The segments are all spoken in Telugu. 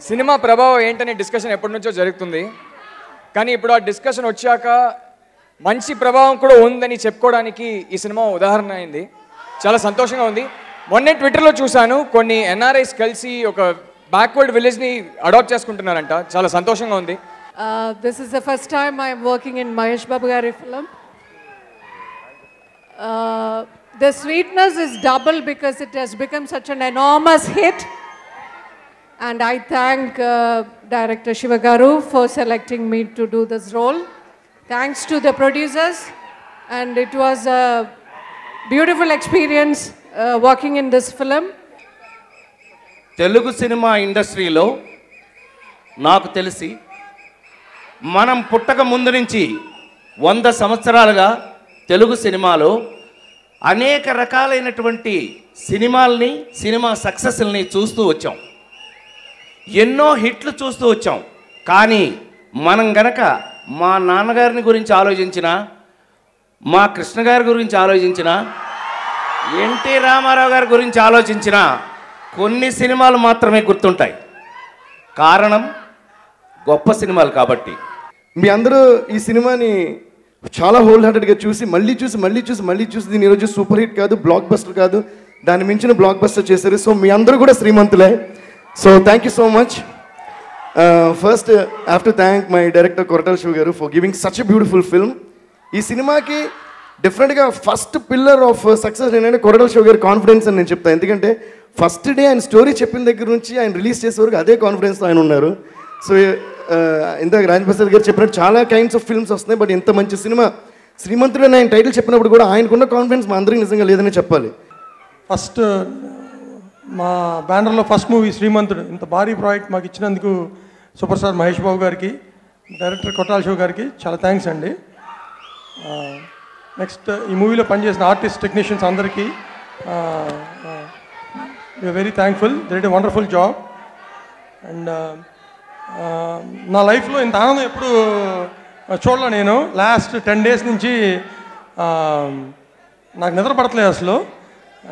సినిమా ప్రభావం ఏంటనే డిస్కషన్ ఎప్పటి నుంచో జరుగుతుంది. కానీ ఇప్పుడు ఆ డిస్కషన్ వచ్చాక మంచి ప్రభావం కూడా ఉందని చెప్పుకోవడానికి ఈ సినిమా ఉదాహరణ అయింది. చాలా సంతోషంగా ఉంది. మొన్నే ట్విట్టర్లో చూశాను, కొన్ని ఎన్ఆర్ఐస్ కలిసి ఒక బ్యాక్వర్డ్ విలేజ్ని అడాప్ట్ చేసుకుంటున్నారంట. చాలా సంతోషంగా ఉంది. This is the first time I am working in Mahesh Babu Gari film. The sweetness is double because it has become such an enormous hit. And I thank Director Shiva Garu for selecting me to do this role. Thanks to the producers. And it was a beautiful experience working in this film. Telugu cinema ఇండస్ట్రీలో నాకు తెలిసి మనం పుట్టక ముందు నుంచి 100 సంవత్సరాలుగా తెలుగు సినిమాలో అనేక రకాలైనటువంటి సినిమాల్ని, సినిమా సక్సెస్ని చూస్తూ వచ్చాం. ఎన్నో హిట్లు చూస్తూ వచ్చాం. కానీ మనం గనక మా నాన్నగారిని గురించి ఆలోచించిన, మా కృష్ణ గారి గురించి ఆలోచించిన, ఎన్టీ రామారావు గారి గురించి ఆలోచించిన కొన్ని సినిమాలు మాత్రమే గుర్తుంటాయి. కారణం గొప్ప సినిమాలు కాబట్టి. మీ అందరూ ఈ సినిమాని చాలా హోల్ హార్టెడ్గా చూసి మళ్ళీ చూసి దీని ఈరోజు సూపర్ హిట్ కాదు, బ్లాక్ బస్టర్ కాదు, దాన్ని మించిన బ్లాక్ బస్టర్ చేశారు. సో మీ అందరూ కూడా శ్రీమంతులే. So thank you so much. First I have to thank my director Koratala Siva garu for giving such a beautiful film. ఈ సినిమాకి డెఫినెట్గా ఫస్ట్ పిల్లర్ ఆఫ్ సక్సెస్ ఏంటంటే కొరటాల శివ గారి కాన్ఫిడెన్స్ అని నేను చెప్తాను. ఎందుకంటే ఫస్ట్ డే ఆయన స్టోరీ చెప్పిన దగ్గర నుంచి ఆయన రిలీజ్ చేసే వరకు అదే కాన్ఫిడెన్స్తో ఆయన ఉన్నారు. సో ఇందాక రాజప్రసాద్ గారు చెప్పినట్టు చాలా కైండ్స్ ఆఫ్ ఫిల్మ్స్ వస్తున్నాయి, బట్ ఇంత మంచి సినిమా శ్రీమంతుడు అని ఆయన టైటిల్ చెప్పినప్పుడు కూడా ఆయనకున్న కాన్ఫిడెన్స్ మా అందరికీ నిజంగా లేదని చెప్పాలి. ఫస్ట్ మా బ్యానర్లో ఫస్ట్ మూవీ శ్రీమంతుడు, ఇంత భారీ ప్రాజెక్ట్ మాకు ఇచ్చినందుకు సూపర్ స్టార్ మహేష్ బాబు గారికి, డైరెక్టర్ కొట్టాల శివ గారికి చాలా థ్యాంక్స్ అండి. నెక్స్ట్ ఈ మూవీలో పనిచేసిన ఆర్టిస్ట్, టెక్నీషియన్స్ అందరికీ we are very thankful. They did a wonderful job. And నా లైఫ్లో ఇంత ఆనందం ఎప్పుడు చూడలే. నేను లాస్ట్ 10 days నుంచి నాకు నిద్ర పడట్లేదు అసలు.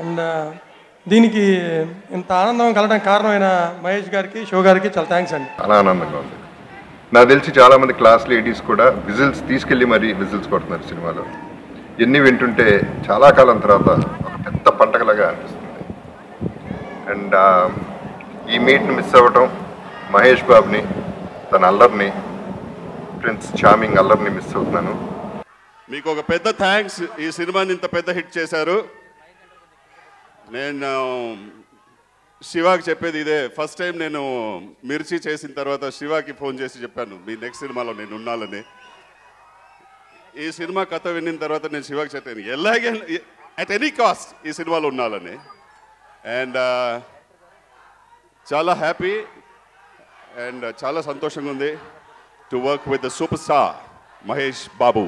అండ్ దీనికి ఇంత ఆనందం కలగడానికి కారణమైన మహేష్ గారికి, శివ గారికి చాలా థ్యాంక్స్ అండి. చాలా ఆనందంగా ఉంది. నాకు తెలిసి చాలామంది క్లాస్ లేడీస్ కూడా విజిల్స్ తీసుకెళ్ళి మరీ విజిల్స్ కొడుతున్నారు సినిమాలో. ఎన్ని వింటుంటే చాలా కాలం తర్వాత ఒక పెద్ద పంటగలాగా అనిపిస్తుంది. అండ్ ఈ మీట్ని మిస్ అవ్వటం, మహేష్ బాబుని, తన అల్లర్ని, ప్రిన్స్ చార్మింగ్ అల్లర్ని మిస్ అవుతున్నాను. మీకు ఒక పెద్ద థ్యాంక్స్. ఈ సినిమాని ఇంత పెద్ద హిట్ చేశారు. నేను శివాకి చెప్పేది ఇదే. ఫస్ట్ టైం నేను మిర్చి చేసిన తర్వాత శివాకి ఫోన్ చేసి చెప్పాను, మీ నెక్స్ట్ సినిమాలో నేను ఉన్నాలని. ఈ సినిమా కథ విన్న తర్వాత నేను శివాకి చెప్పాను, ఎలాగే అట్ ఎనీ కాస్ట్ ఈ సినిమాలో ఉండాలని. అండ్ చాలా హ్యాపీ అండ్ చాలా సంతోషంగా ఉంది to work with the super star Mahesh Babu.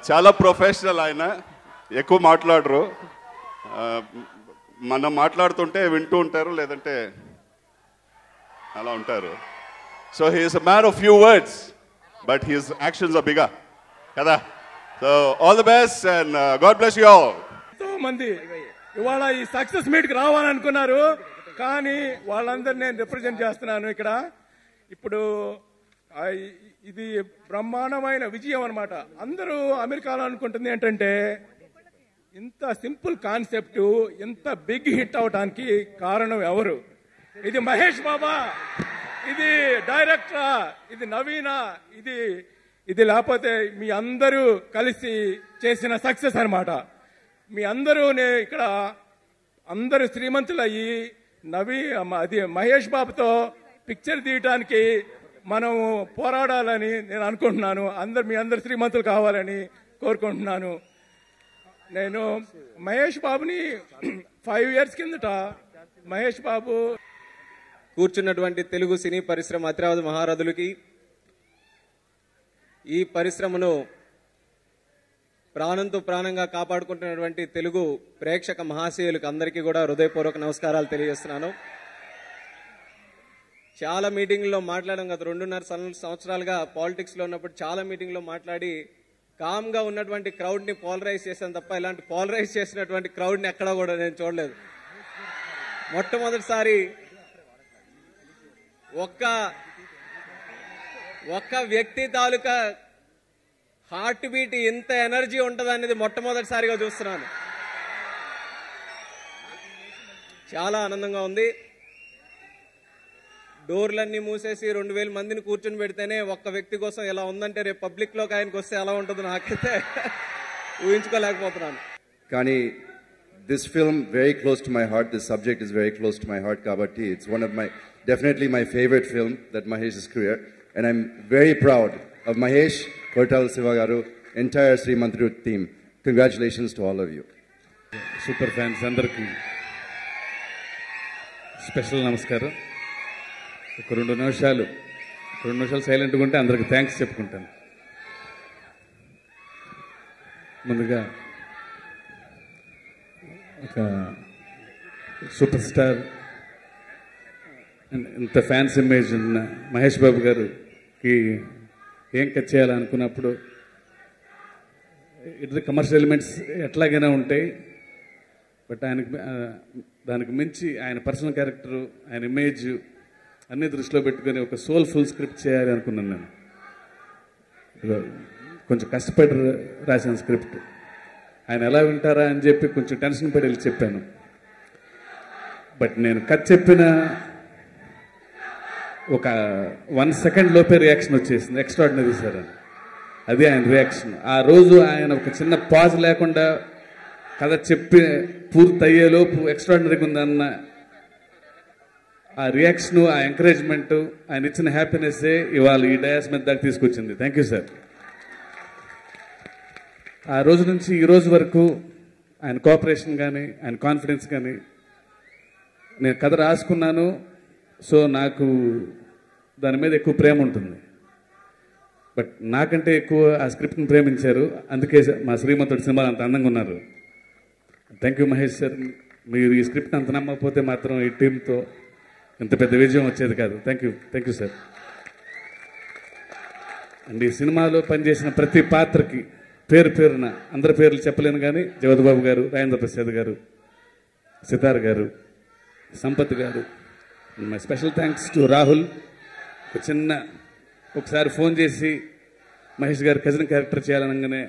చాలా ప్రొఫెషనల్ ఆయన, ఎక్కువ మాట్లాడరు. మనం మాట్లాడుతుంటే వింటూ ఉంటారు, లేదంటే అలా ఉంటారు. So he is a man of few words but his actions are bigger కదా. So all the best and god bless you all. ఎంతో మంది ఇవాళ ఈ సక్సెస్ మీట్కి రావాలనుకున్నారు, కానీ వాళ్ళందరూ నేను రిప్రజెంట్ చేస్తున్నాను ఇక్కడ. ఇప్పుడు ఇది బ్రహ్మాండమైన విజయం అనమాట. అందరూ అమెరికాలో అనుకుంటుంది ఏంటంటే ఇంత సింపుల్ కాన్సెప్ట్ ఇంత బిగ్ హిట్ అవడానికి కారణం ఎవరు? ఇది మహేష్ బాబా, ఇది డైరెక్టరా, ఇది నవీనా, ఇది లేకపోతే మీ అందరూ కలిసి చేసిన సక్సెస్ అనమాట. మీ అందరూ ఇక్కడ అందరూ శ్రీమంతులు అయ్యి అది మహేష్ బాబుతో పిక్చర్ తీయటానికి మనం పోరాడాలని నేను అనుకుంటున్నాను. మీ అందరు శ్రీమంతులు కావాలని కోరుకుంటున్నాను. నేను మహేష్ బాబుని 5 years కిందట మహేష్ బాబు కూర్చున్నటువంటి తెలుగు సినీ పరిశ్రమ అతిరావధి మహారథులకి, ఈ పరిశ్రమను ప్రాణంతో ప్రాణంగా కాపాడుకుంటున్నటువంటి తెలుగు ప్రేక్షక మహాశయులకు అందరికీ కూడా హృదయపూర్వక నమస్కారాలు తెలియజేస్తున్నాను. చాలా మీటింగ్లో మాట్లాడడం, గత 2.5 సంవత్సరాలుగా పాలిటిక్స్లో ఉన్నప్పుడు చాలా మీటింగ్లో మాట్లాడి కామ్గా ఉన్నటువంటి క్రౌడ్ని పోలరైజ్ చేశాను తప్ప ఇలాంటి పోలరైజ్ చేసినటువంటి క్రౌడ్ని ఎక్కడా కూడా నేను చూడలేదు. మొట్టమొదటిసారి ఒక్క వ్యక్తి తాలూకా హార్ట్ బీట్ ఎంత ఎనర్జీ ఉంటుంది అనేది మొట్టమొదటిసారిగా చూస్తున్నాను. చాలా ఆనందంగా ఉంది. డోర్లన్నీ మూసేసి 2000 మందిని కూర్చొని పెడితేనే ఒక్క వ్యక్తి కోసం ఎలా ఉందంటే రేపు పబ్లిక్లోకి ఆయనకు వస్తే ఎలా ఉంటుందో నాకైతే ఊహించుకోలేకపోతున్నాను. కానీ this film very close to my heart, this subject is very close to my heart kabatti it's one of my definitely my favorite film that Mahesh is career, and I'm very proud of Mahesh, Kotal Siva garu, entire Srimanthru team. Congratulations to all of you. Super fans andarki special namaskaram. ఒక 2 నిమిషాలు సైలెంట్గా ఉంటే అందరికి థ్యాంక్స్ చెప్పుకుంటాను. ముందుగా ఒక సూపర్ స్టార్ ఇంత ఫ్యాన్స్ ఇమేజ్ ఉన్న మహేష్ బాబు గారికి ఏం కట్ చేయాలనుకున్నప్పుడు ఇటు కమర్షియల్ ఎలిమెంట్స్ ఎట్లాగైనా ఉంటాయి, బట్ దానికి మించి ఆయన పర్సనల్ క్యారెక్టరు, ఆయన ఇమేజ్ అన్ని దృష్టిలో పెట్టుకొని ఒక సోల్ఫుల్ స్క్రిప్ట్ చేయాలి అనుకున్నాను. నేను కొంచెం కష్టపడి రాసిన స్క్రిప్ట్. ఆయన ఎలా వింటారా అని చెప్పి కొంచెం టెన్షన్ పడి వెళ్ళి చెప్పాను. బట్ నేను కథ చెప్పిన ఒక 1 సెకండ్ లోపే రియాక్షన్ వచ్చేసింది. ఎక్స్ట్రాడినరీ సార్ అని. అది ఆయన రియాక్షన్. ఆ రోజు ఆయన ఒక చిన్న పాజ్ లేకుండా కథ చెప్పి పూర్తయ్యేలోపు ఎక్స్ట్రాడినరీగా ఉందన్న ఆ రియాక్షన్, ఆ ఎంకరేజ్మెంట్, ఆయన ఇచ్చిన హ్యాపీనెస్సే ఇవాళ ఈ డయాస్ మీద దాకా తీసుకొచ్చింది. Thank you sir. ఆ రోజు నుంచి ఈ రోజు వరకు ఆయన కోఆపరేషన్ కానీ, ఆయన కాన్ఫిడెన్స్ కానీ, నేను కథ రాసుకున్నాను, సో నాకు దాని మీద ఎక్కువ ప్రేమ ఉంటుంది. బట్ నాకంటే ఎక్కువ ఆ స్క్రిప్ట్ని ప్రేమించారు. అందుకే మా శ్రీమంతుడి సినిమాలు అంత అందంగా ఉన్నారు. Thank you Mahesh sir. మీరు ఈ స్క్రిప్ట్ అంత నమ్మకపోతే మాత్రం ఈ టీంతో ఇంత పెద్ద విజయం వచ్చేది కాదు. Thank you sir. అండ్ ఈ సినిమాలో పనిచేసిన ప్రతి పాత్రకి పేరున అందరి పేర్లు చెప్పలేను కానీ జగద్బాబు గారు, రాజేంద్ర ప్రసాద్ గారు, సితార్ గారు, సంపత్ గారు, my special thanks to Rahul. ఒకసారి ఫోన్ చేసి మహేష్ గారు కజిన్ క్యారెక్టర్ చేయాలనగానే,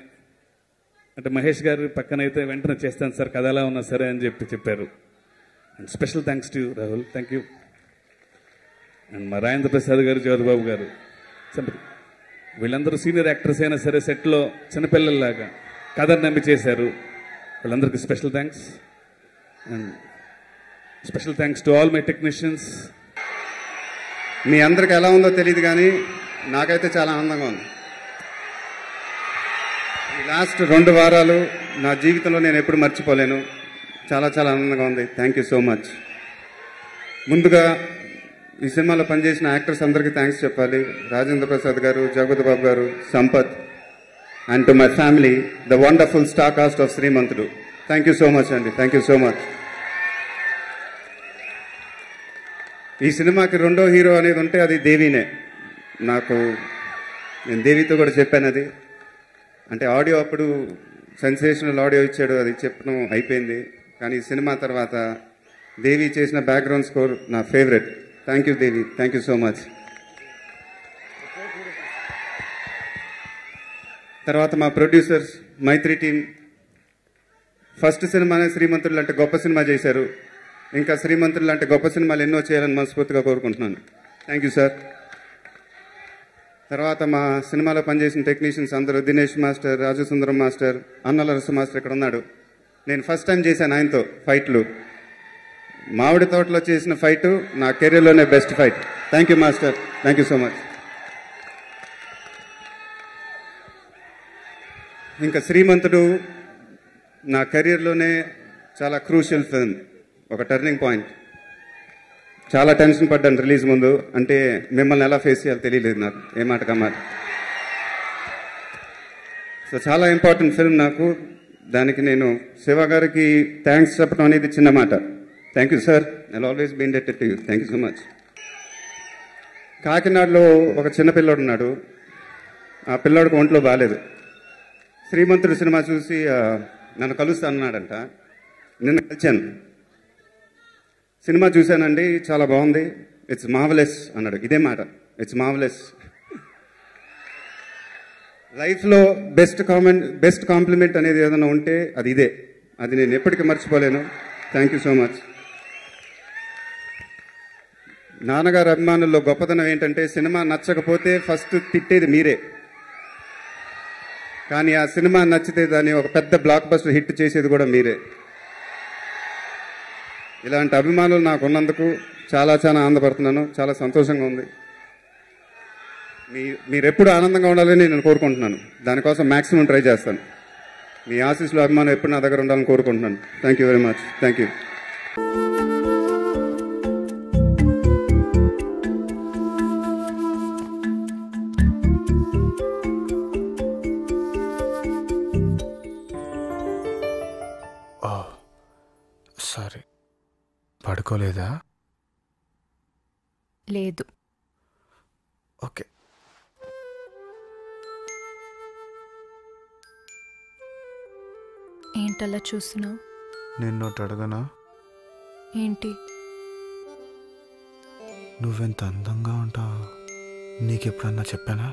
అంటే మహేష్ గారు పక్కనైతే వెంటనే చేస్తాను సార్, కథ ఎలా ఉన్నా సరే అని చెప్పారు. And special thanks to Rahul. Thank you. And మా రాజేంద్ర ప్రసాద్ గారు, జగద్బాబు గారు, వీళ్ళందరూ సీనియర్ యాక్టర్స్ అయినా సరే సెట్లో చిన్నపిల్లల్లాగా కథను నమ్మి చేశారు. వీళ్ళందరికీ special thanks. And special thanks to all my technicians. మీ అందరికి ఎలా ఉందో తెలియదు కానీ నాకైతే చాలా ఆనందంగా ఉంది. ఈ లాస్ట్ 2 వారాలు నా జీవితంలో నేను ఎప్పుడు మర్చిపోలేను. చాలా ఆనందంగా ఉంది. Thank you so much. ముందుగా ఈ సినిమాలో పనిచేసిన యాక్టర్స్ అందరికీ థ్యాంక్స్ చెప్పాలి. రాజేంద్ర ప్రసాద్ గారు, Jagapathi Babu garu, Sampath, and to my family, the wonderful star cast of Srimanthudu. Thank you so much అండి. Thank you so much. ఈ సినిమాకి 2వ హీరో అనేది ఉంటే అది దేవినే. నేను దేవితో కూడా చెప్పాను. అది అంటే ఆడియో అప్పుడు సెన్సేషనల్ ఆడియో ఇచ్చాడు, అది చెప్పడం అయిపోయింది. కానీ ఈ సినిమా తర్వాత దేవి చేసిన బ్యాక్గ్రౌండ్ స్కోర్ నా favourite. Thank you Devi. Thank you so much. తర్వాత మా ప్రొడ్యూసర్స్, మైత్రి టీం, ఫస్ట్ సినిమానే శ్రీమంతుడు లాంటి గొప్ప సినిమా చేశారు. ఇంకా శ్రీమంతుడు లాంటి గొప్ప సినిమాలు ఎన్నో చేయాలని మనస్ఫూర్తిగా కోరుకుంటున్నాను. Thank you sir. తర్వాత మా సినిమాలో పనిచేసిన టెక్నీషియన్స్ అందరూ, దినేష్ మాస్టర్, రాజు సుందరం మాస్టర్, అన్నలరసు మాస్టర్ ఇక్కడ ఉన్నాడు. నేను ఫస్ట్ టైం చేశాను ఆయనతో ఫైట్లు. మామిడి తోటలో చేసిన ఫైట్ నా కెరీర్లోనే best fight. Thank you master. Thank you so much. ఇంకా శ్రీమంతుడు నా కెరీర్లోనే చాలా క్రూషియల్ ఫిల్మ్, ఒక టర్నింగ్ పాయింట్. చాలా టెన్షన్ పడ్డాను రిలీజ్ ముందు. అంటే మిమ్మల్ని ఎలా ఫేస్ చేయాలో తెలియలేదు నాకు, ఏ మాట కమ్మాట. సో చాలా ఇంపార్టెంట్ ఫిల్మ్ నాకు. దానికి నేను శివ గారికి థ్యాంక్స్ చెప్పడం అనేది చిన్న మాట. Thank you sir. I always be indebted to you. Thank you so much. కాకినాడలో ఒక చిన్న పిల్లోడు ఉన్నాడు. ఆ పిల్లోడికి ఒంట్లో బాగాలేదు. శ్రీమంతుడు సినిమా చూసి నన్ను కలుస్తానన్నాడంట. నిన్న కలిశాను. సినిమా చూశానండి, చాలా బాగుంది. ఇట్స్ మార్వలెస్ అన్నాడు. ఇదే మాట, ఇట్స్ మార్వలెస్. లైఫ్లో బెస్ట్ కాంప్లిమెంట్ అనేది ఏదైనా ఉంటే అది ఇదే. అది నేను ఎప్పటికీ మర్చిపోలేను. Thank you so much. నాన్నగారు అభిమానుల్లో గొప్పతనం ఏంటంటే సినిమా నచ్చకపోతే ఫస్ట్ తిట్టేది మీరే, కానీ ఆ సినిమా నచ్చితే దాన్ని ఒక పెద్ద బ్లాక్ బస్టర్ హిట్ చేసేది కూడా మీరే. ఇలాంటి అభిమానులు నాకు ఉన్నందుకు చాలా చాలా ఆనందపడుతున్నాను. చాలా సంతోషంగా ఉంది. మీరు ఎప్పుడు ఆనందంగా ఉండాలని నేను కోరుకుంటున్నాను. దానికోసం మ్యాక్సిమం ట్రై చేస్తాను. మీ ఆశీస్సులు అభిమానం ఎప్పుడు నా దగ్గర ఉండాలని కోరుకుంటున్నాను. Thank you very much. Thank you. Sorry, పడుకోలేదా? లేదు. ఓకే. ఏంటలా చూస్తున్నావు? నిన్నోటి అడగనా? ఏంటి? నువ్వెంత అందంగా ఉంటావు నీకెప్పుడన్నా చెప్పానా?